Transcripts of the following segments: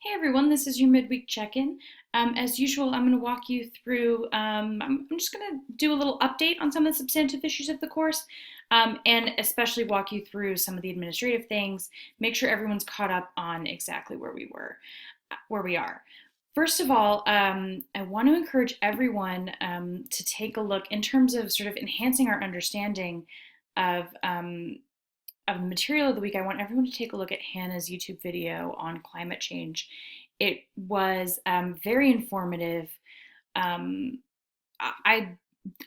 Hey everyone, this is your midweek check-in. As usual, I'm going to walk you through, I'm just going to do a little update on some of the substantive issues of the course, and especially walk you through some of the administrative things, make sure everyone's caught up on exactly where we are. First of all, I want to encourage everyone to take a look in terms of sort of enhancing our understanding of of the material of the week. I want everyone to take a look at Hannah's YouTube video on climate change. It was very informative. Um, I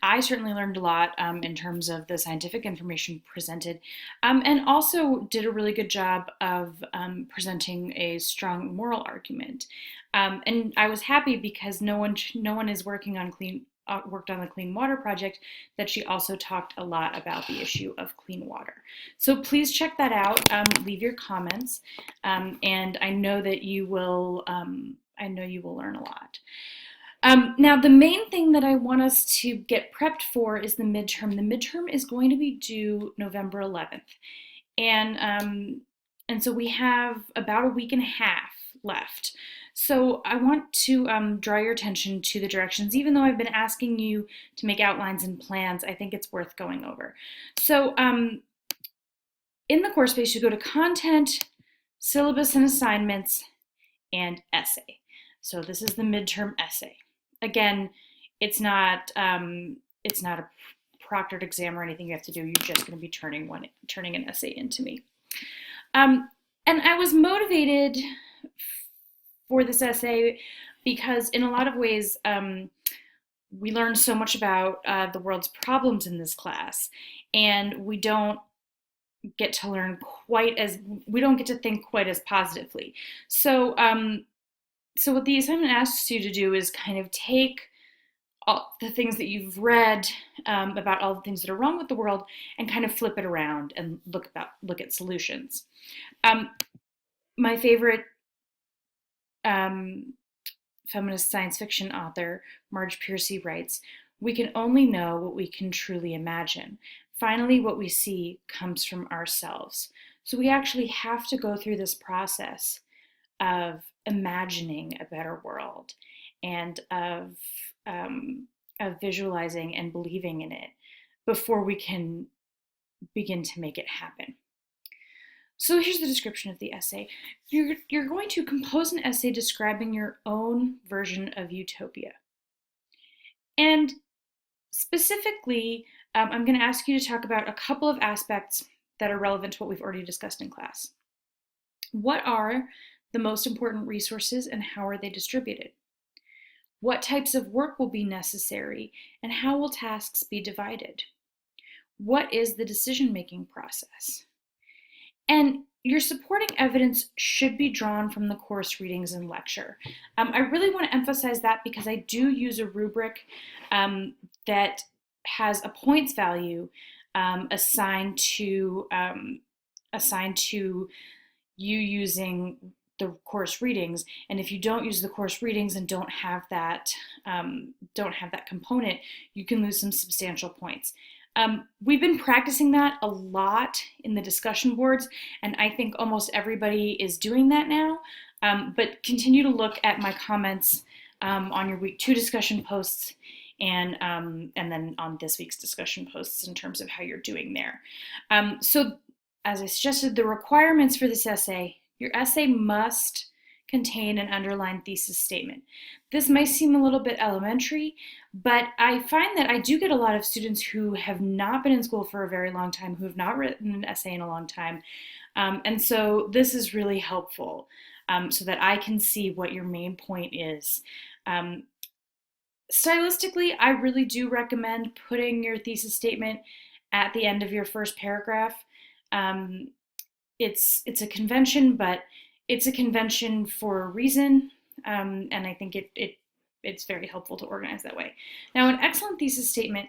I certainly learned a lot in terms of the scientific information presented, and also did a really good job of presenting a strong moral argument. And I was happy because no one is working on worked on the Clean Water Project, that she also talked a lot about the issue of clean water. So please check that out. Leave your comments, and I know that you will. I know you will learn a lot. Now, the main thing that I want us to get prepped for is the midterm. The midterm is going to be due November 11th. And so we have about a week and a half left. So I want to draw your attention to the directions. Even though I've been asking you to make outlines and plans, I think it's worth going over. So in the course space, you go to content, syllabus and assignments, and essay. So this is the midterm essay. Again, it's not a proctored exam or anything you have to do. You're just going to be turning an essay into me. And I was motivated for this essay because in a lot of ways, we learned so much about the world's problems in this class, and we don't get to think quite as positively. So so what the assignment asks you to do is kind of take all the things that you've read about all the things that are wrong with the world and kind of flip it around and look at solutions. My favorite feminist science fiction author, Marge Piercy, writes, "We can only know what we can truly imagine. Finally, what we see comes from ourselves." So we actually have to go through this process of imagining a better world and of visualizing and believing in it before we can begin to make it happen. So here's the description of the essay. You're going to compose an essay describing your own version of utopia. And specifically, I'm going to ask you to talk about a couple of aspects that are relevant to what we've already discussed in class. What are the most important resources and how are they distributed? What types of work will be necessary and how will tasks be divided? What is the decision-making process? And your supporting evidence should be drawn from the course readings and lecture. I really want to emphasize that because I do use a rubric that has a points value assigned to you using the course readings, and if you don't use the course readings and don't have that component, you can lose some substantial points. We've been practicing that a lot in the discussion boards, and I think almost everybody is doing that now. But continue to look at my comments on your week 2 discussion posts and then on this week's discussion posts in terms of how you're doing there. So as I suggested, the requirements for this essay: your essay must contain an underlined thesis statement. This might seem a little bit elementary, but I find that I do get a lot of students who have not been in school for a very long time, who have not written an essay in a long time. And so this is really helpful so that I can see what your main point is. Stylistically, I really do recommend putting your thesis statement at the end of your first paragraph. It's a convention, but it's a convention for a reason, and I think it's very helpful to organize that way. Now, an excellent thesis statement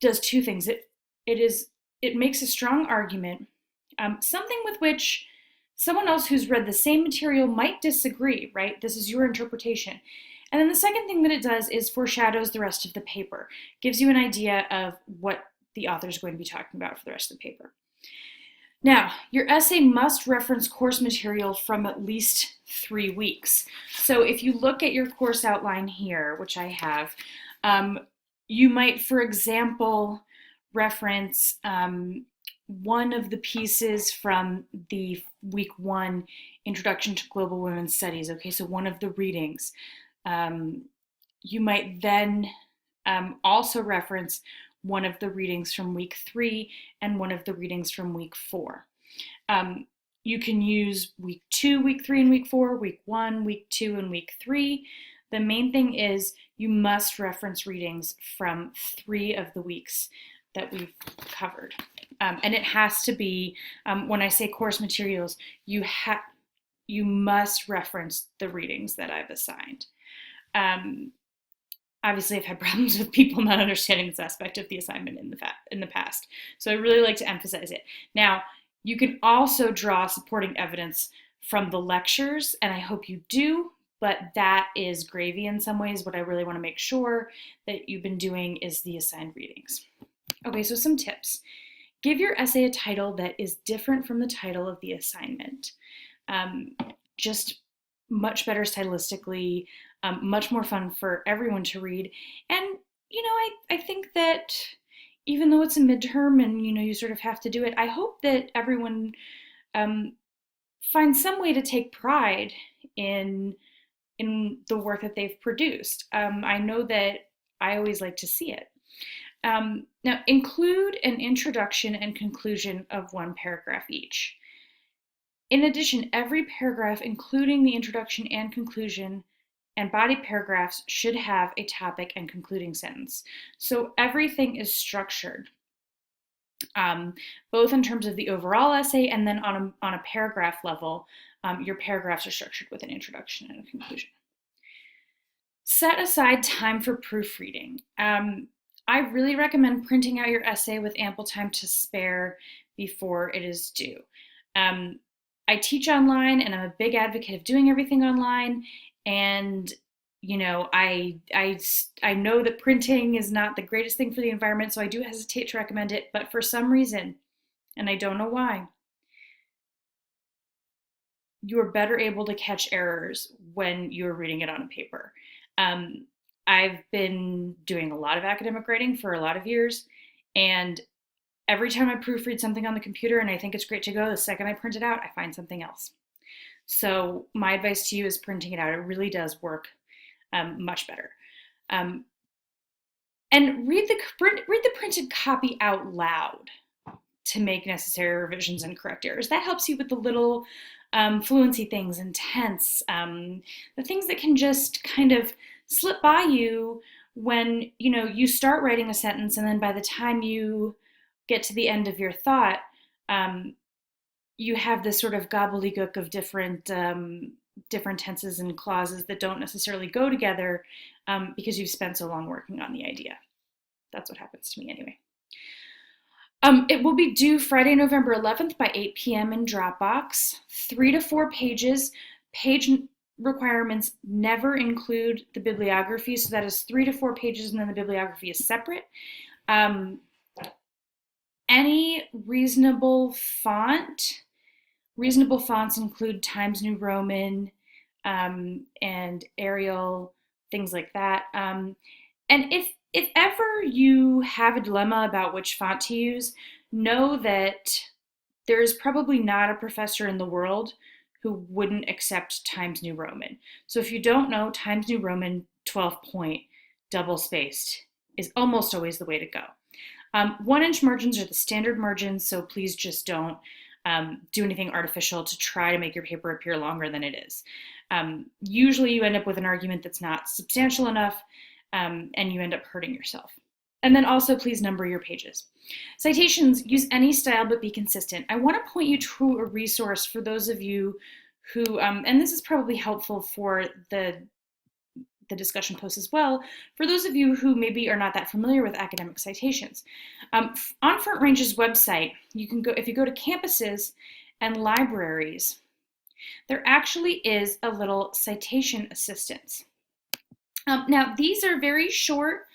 does two things. It makes a strong argument, something with which someone else who's read the same material might disagree, right? This is your interpretation. And then the second thing that it does is foreshadows the rest of the paper, gives you an idea of what the author is going to be talking about for the rest of the paper. Now, your essay must reference course material from at least 3 weeks. So if you look at your course outline here, which I have, um, you might, for example, reference one of the pieces from the week 1 Introduction to Global Women's Studies. Okay, so one of the readings. You might then also reference one of the readings from week 3 and one of the readings from week 4. You can use week 2, week 3, and week 4, week 1, week 2, and week 3. The main thing is you must reference readings from 3 of the weeks that we've covered. And it has to be, when I say course materials, you must reference the readings that I've assigned. Obviously, I've had problems with people not understanding this aspect of the assignment in the past. So I really like to emphasize it. Now, you can also draw supporting evidence from the lectures, and I hope you do, but that is gravy in some ways. What I really want to make sure that you've been doing is the assigned readings. Okay, so some tips. Give your essay a title that is different from the title of the assignment. Just much better stylistically, much more fun for everyone to read. And, I think that even though it's a midterm and, you sort of have to do it, I hope that everyone finds some way to take pride in the work that they've produced. I know that I always like to see it. Now, include an introduction and conclusion of 1 paragraph each. In addition, every paragraph, including the introduction and conclusion, and body paragraphs should have a topic and concluding sentence. So everything is structured, both in terms of the overall essay and then on a paragraph level, your paragraphs are structured with an introduction and a conclusion. Set aside time for proofreading. I really recommend printing out your essay with ample time to spare before it is due. I teach online and I'm a big advocate of doing everything online. And, I know that printing is not the greatest thing for the environment, so I do hesitate to recommend it. But for some reason, and I don't know why, you are better able to catch errors when you're reading it on a paper. I've been doing a lot of academic writing for a lot of years, and every time I proofread something on the computer and I think it's great to go, the second I print it out, I find something else. So my advice to you is printing it out. It really does work much better. And read the printed copy out loud to make necessary revisions and correct errors. That helps you with the little fluency things and tense, the things that can just kind of slip by you when you start writing a sentence, and then by the time you get to the end of your thought, you have this sort of gobbledygook of different tenses and clauses that don't necessarily go together because you've spent so long working on the idea. That's what happens to me anyway. It will be due Friday, November 11th by 8 p.m. in Dropbox. 3 to 4 pages. Page requirements never include the bibliography, so that is 3 to 4 pages, and then the bibliography is separate. Any reasonable fonts include Times New Roman and Arial, things like that. And if ever you have a dilemma about which font to use, know that there is probably not a professor in the world who wouldn't accept Times New Roman. So if you don't know, Times New Roman 12-point double-spaced is almost always the way to go. 1-inch margins are the standard margins, so please just don't do anything artificial to try to make your paper appear longer than it is. Usually you end up with an argument that's not substantial enough, and you end up hurting yourself. And then also please number your pages. Citations, use any style but be consistent. I want to point you to a resource for those of you who, and this is probably helpful for the discussion post as well, for those of you who maybe are not that familiar with academic citations. On Front Range's website, you can go, if you go to campuses and libraries, there actually is a little citation assistance. Now, these are very short.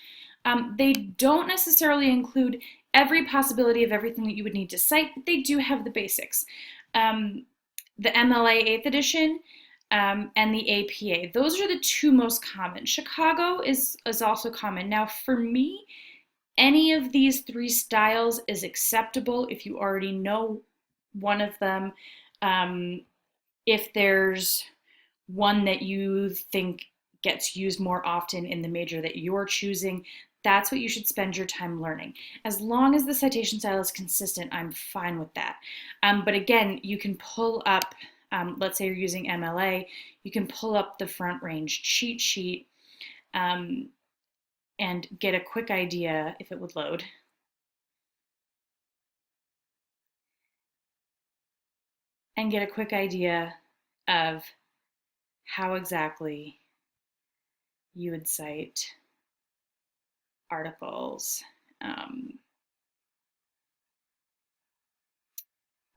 They don't necessarily include every possibility of everything that you would need to cite, but they do have the basics. The MLA 8th edition and the APA. Those are the two most common. Chicago is also common. Now, for me, any of these three styles is acceptable if you already know one of them. If there's one that you think gets used more often in the major that you're choosing, that's what you should spend your time learning. As long as the citation style is consistent, I'm fine with that. But again, you can pull up, let's say you're using MLA, you can pull up the Front Range cheat sheet and get a quick idea, if it would load. And get a quick idea of how exactly you would cite articles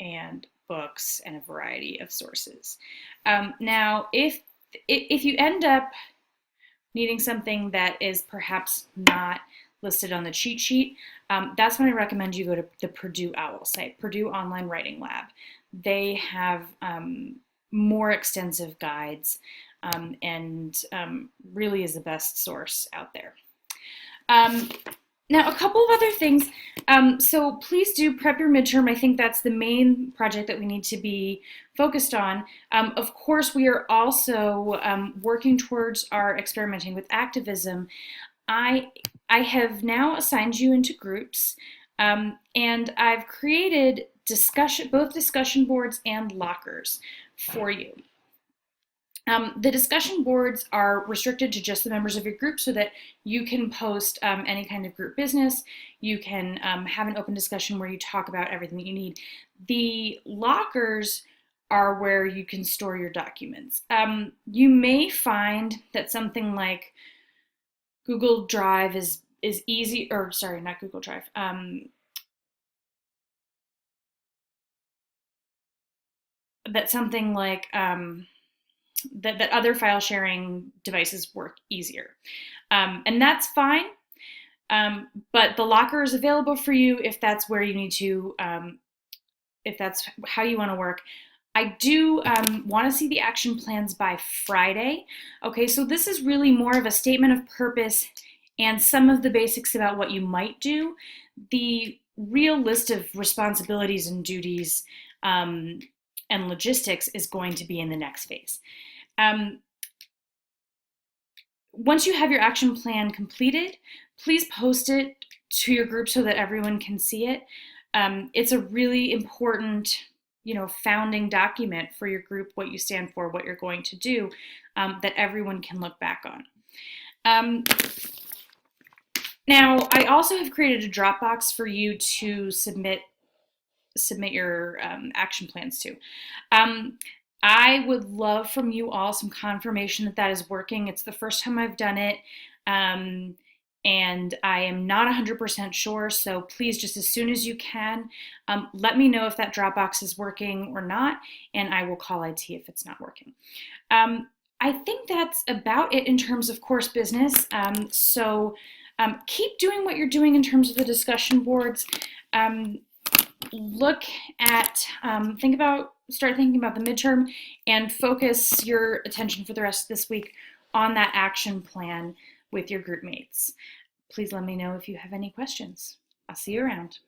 and books and a variety of sources. Now, if you end up needing something that is perhaps not listed on the cheat sheet, that's when I recommend you go to the Purdue OWL site, Purdue Online Writing Lab. They have more extensive guides and really is the best source out there. Now, a couple of other things. So please do prep your midterm. I think that's the main project that we need to be focused on. Of course, we are also working towards our experimenting with activism. I have now assigned you into groups, and I've created both discussion boards and lockers for you. The discussion boards are restricted to just the members of your group so that you can post any kind of group business. You can have an open discussion where you talk about everything that you need. The lockers are where you can store your documents. You may find that something like Google Drive is easy, or sorry, not Google Drive. That something like that other file sharing devices work easier. And that's fine, but the locker is available for you if that's where you need to, if that's how you want to work. I do want to see the action plans by Friday. Okay, so this is really more of a statement of purpose and some of the basics about what you might do. The real list of responsibilities and duties and logistics is going to be in the next phase. Once you have your action plan completed, please post it to your group so that everyone can see it. It's a really important, founding document for your group, what you stand for, what you're going to do, that everyone can look back on. Now, I also have created a Dropbox for you to submit your action plans to. I would love from you all some confirmation that is working. It's the first time I've done it, and I am not 100% sure, so please, just as soon as you can, let me know if that Dropbox is working or not, and I will call IT if it's not working. I think that's about it in terms of course business, so keep doing what you're doing in terms of the discussion boards. Look at, start thinking about the midterm and focus your attention for the rest of this week on that action plan with your group mates. Please let me know if you have any questions. I'll see you around.